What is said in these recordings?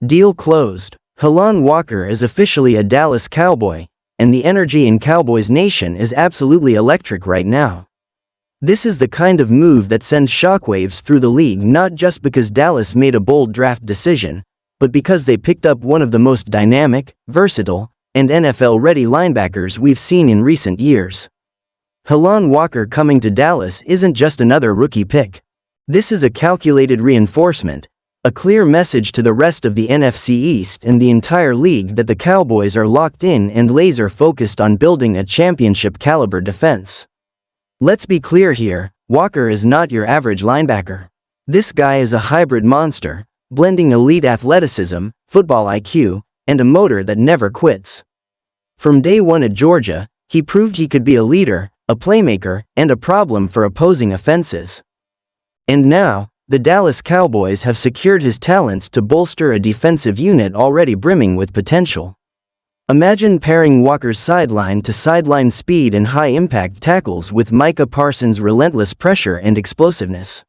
Deal closed. Helan Walker is officially a Dallas Cowboy, and the energy in Cowboys Nation is absolutely electric right now. This is the kind of move that sends shockwaves through the league, not just because Dallas made a bold draft decision, but because they picked up one of the most dynamic, versatile, and NFL-ready linebackers we've seen in recent years. Helan Walker coming to Dallas isn't just another rookie pick. This is a calculated reinforcement, a clear message to the rest of the NFC East and the entire league that the Cowboys are locked in and laser-focused on building a championship-caliber defense. Let's be clear here, Walker is not your average linebacker. This guy is a hybrid monster, blending elite athleticism, football IQ, and a motor that never quits. From day one at Georgia, he proved he could be a leader, a playmaker, and a problem for opposing offenses. And now, the Dallas Cowboys have secured his talents to bolster a defensive unit already brimming with potential. Imagine pairing Walker's sideline-to-sideline speed and high-impact tackles with Micah Parsons' relentless pressure and explosiveness.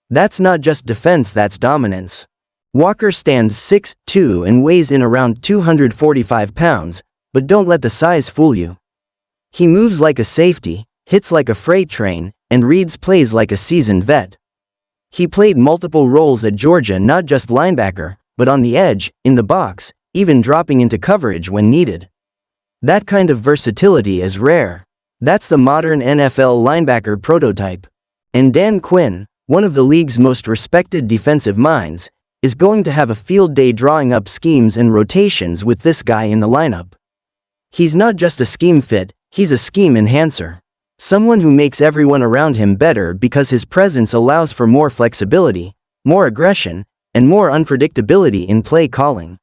That's not just defense, that's dominance. Walker stands 6'2" and weighs in around 245 pounds, but don't let the size fool you. He moves like a safety, hits like a freight train, and reads plays like a seasoned vet. He played multiple roles at Georgia, not just linebacker, but on the edge, in the box, even dropping into coverage when needed. That kind of versatility is rare. That's the modern NFL linebacker prototype. And Dan Quinn, one of the league's most respected defensive minds, is going to have a field day drawing up schemes and rotations with this guy in the lineup. He's not just a scheme fit, he's a scheme enhancer. Someone who makes everyone around him better because his presence allows for more flexibility, more aggression, and more unpredictability in play calling.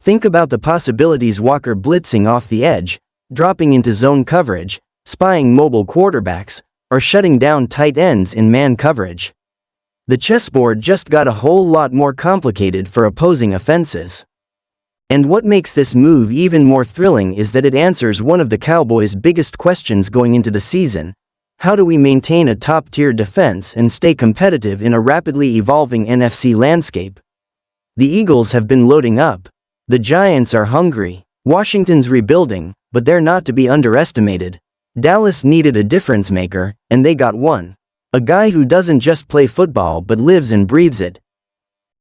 Think about the possibilities: Walker blitzing off the edge, dropping into zone coverage, spying mobile quarterbacks, or shutting down tight ends in man coverage. The chessboard just got a whole lot more complicated for opposing offenses. And what makes this move even more thrilling is that it answers one of the Cowboys' biggest questions going into the season: how do we maintain a top-tier defense and stay competitive in a rapidly evolving NFC landscape? The Eagles have been loading up. The Giants are hungry. Washington's rebuilding, but they're not to be underestimated. Dallas needed a difference maker, and they got one. A guy who doesn't just play football but lives and breathes it.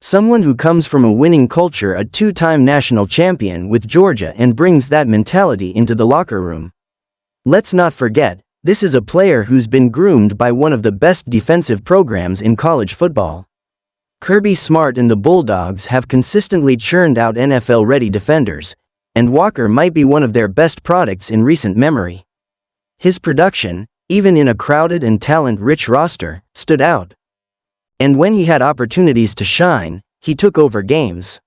Someone who comes from a winning culture, a two-time national champion with Georgia, and brings that mentality into the locker room. Let's not forget, this is a player who's been groomed by one of the best defensive programs in college football. Kirby Smart and the Bulldogs have consistently churned out NFL-ready defenders, and Walker might be one of their best products in recent memory. His production, even in a crowded and talent-rich roster, stood out. And when he had opportunities to shine, he took over games.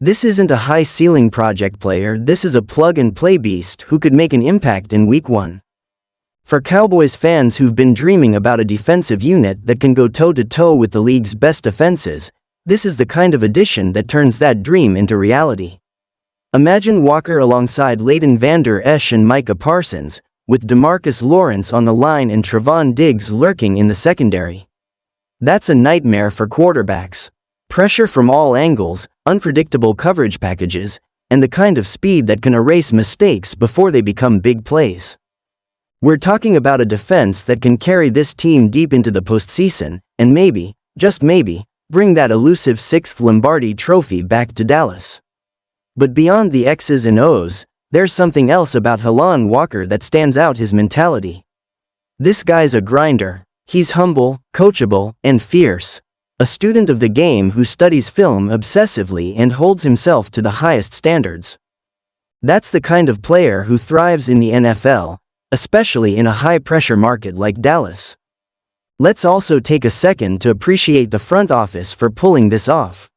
This isn't a high-ceiling project player, this is a plug-and-play beast who could make an impact in Week 1. For Cowboys fans who've been dreaming about a defensive unit that can go toe-to-toe with the league's best defenses, this is the kind of addition that turns that dream into reality. Imagine Walker alongside Leighton Vander Esch and Micah Parsons, with DeMarcus Lawrence on the line and Trevon Diggs lurking in the secondary. That's a nightmare for quarterbacks. Pressure from all angles, unpredictable coverage packages, and the kind of speed that can erase mistakes before they become big plays. We're talking about a defense that can carry this team deep into the postseason, and maybe, just maybe, bring that elusive 6th Lombardi trophy back to Dallas. But beyond the X's and O's, there's something else about Helan Walker that stands out: his mentality. This guy's a grinder. He's humble, coachable, and fierce. A student of the game who studies film obsessively and holds himself to the highest standards. That's the kind of player who thrives in the NFL, especially in a high-pressure market like Dallas. Let's also take a second to appreciate the front office for pulling this off.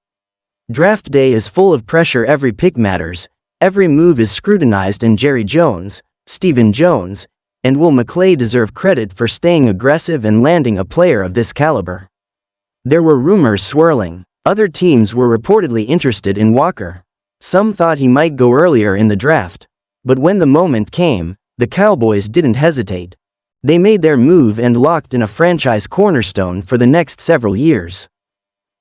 Draft day is full of pressure, every pick matters, every move is scrutinized, and Jerry Jones, Stephen Jones, and Will McClay deserve credit for staying aggressive and landing a player of this caliber. There were rumors swirling. Other teams were reportedly interested in Walker. Some thought he might go earlier in the draft. But when the moment came, the Cowboys didn't hesitate. They made their move and locked in a franchise cornerstone for the next several years.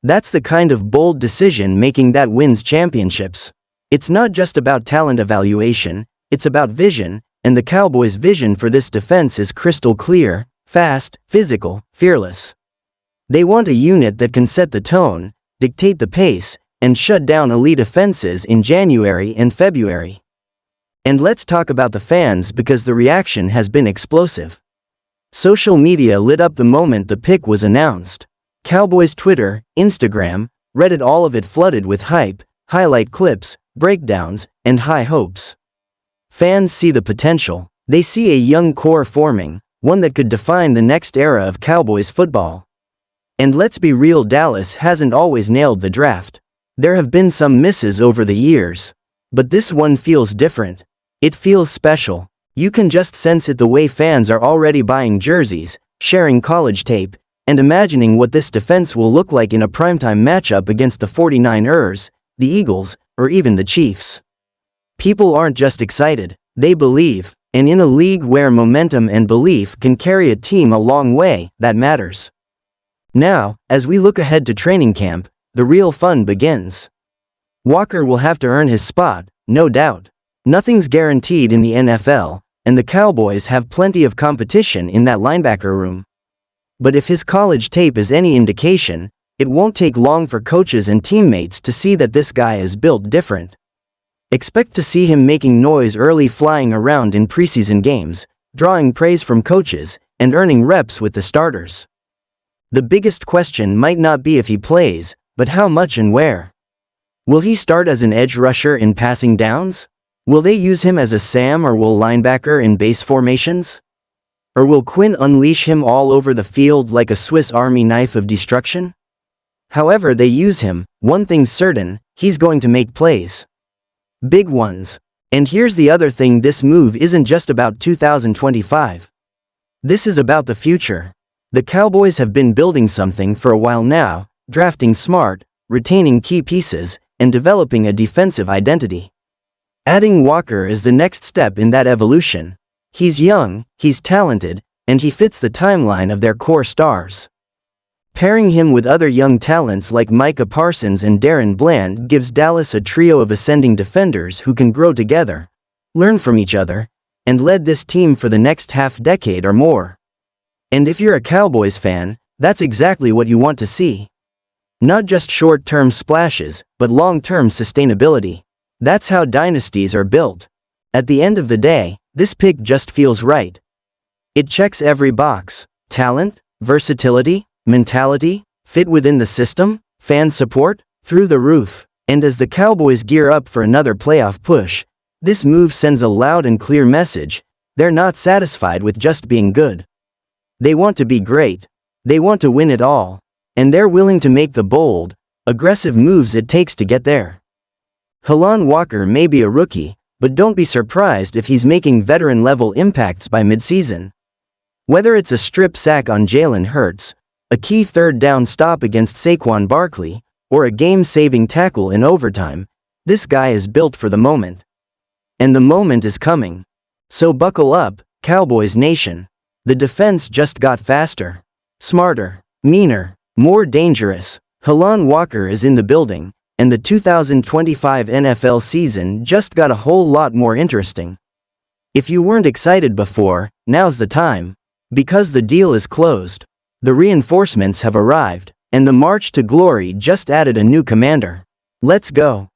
That's the kind of bold decision-making that wins championships. It's not just about talent evaluation, it's about vision, and the Cowboys' vision for this defense is crystal clear: fast, physical, fearless. They want a unit that can set the tone, dictate the pace, and shut down elite offenses in January and February. And let's talk about the fans, because the reaction has been explosive. Social media lit up the moment the pick was announced. Cowboys Twitter, Instagram, Reddit, all of it flooded with hype, highlight clips, breakdowns, and high hopes. Fans see the potential. They see a young core forming, one that could define the next era of Cowboys football. And let's be real, Dallas hasn't always nailed the draft. There have been some misses over the years. But this one feels different. It feels special. You can just sense it the way fans are already buying jerseys, sharing college tape, and imagining what this defense will look like in a primetime matchup against the 49ers, the Eagles, or even the Chiefs. People aren't just excited, they believe, and in a league where momentum and belief can carry a team a long way, that matters. Now, as we look ahead to training camp, the real fun begins. Walker will have to earn his spot, no doubt. Nothing's guaranteed in the NFL, and the Cowboys have plenty of competition in that linebacker room. But if his college tape is any indication, it won't take long for coaches and teammates to see that this guy is built different. Expect to see him making noise early, flying around in preseason games, drawing praise from coaches, and earning reps with the starters. The biggest question might not be if he plays, but how much and where. Will he start as an edge rusher in passing downs? Will they use him as a Sam or will linebacker in base formations? Or will Quinn unleash him all over the field like a Swiss Army knife of destruction? However they use him, one thing's certain: he's going to make plays. Big ones. And here's the other thing: this move isn't just about 2025. This is about the future. The Cowboys have been building something for a while now, drafting smart, retaining key pieces, and developing a defensive identity. Adding Walker is the next step in that evolution. He's young, he's talented, and he fits the timeline of their core stars. Pairing him with other young talents like Micah Parsons and Darren Bland gives Dallas a trio of ascending defenders who can grow together, learn from each other, and lead this team for the next half-decade or more. And if you're a Cowboys fan, that's exactly what you want to see. Not just short-term splashes, but long-term sustainability. That's how dynasties are built. At the end of the day, this pick just feels right. It checks every box: talent, versatility, mentality, fit within the system, fan support, through the roof. And as the Cowboys gear up for another playoff push, this move sends a loud and clear message: they're not satisfied with just being good. They want to be great. They want to win it all. And they're willing to make the bold, aggressive moves it takes to get there. Helan Walker may be a rookie, but don't be surprised if he's making veteran-level impacts by midseason. Whether it's a strip sack on Jalen Hurts, a key third-down stop against Saquon Barkley, or a game-saving tackle in overtime, this guy is built for the moment. And the moment is coming. So buckle up, Cowboys Nation. The defense just got faster, smarter, meaner, more dangerous. Helan Walker is in the building, and the 2025 NFL season just got a whole lot more interesting. If you weren't excited before, now's the time. Because the deal is closed. The reinforcements have arrived, and the march to glory just added a new commander. Let's go.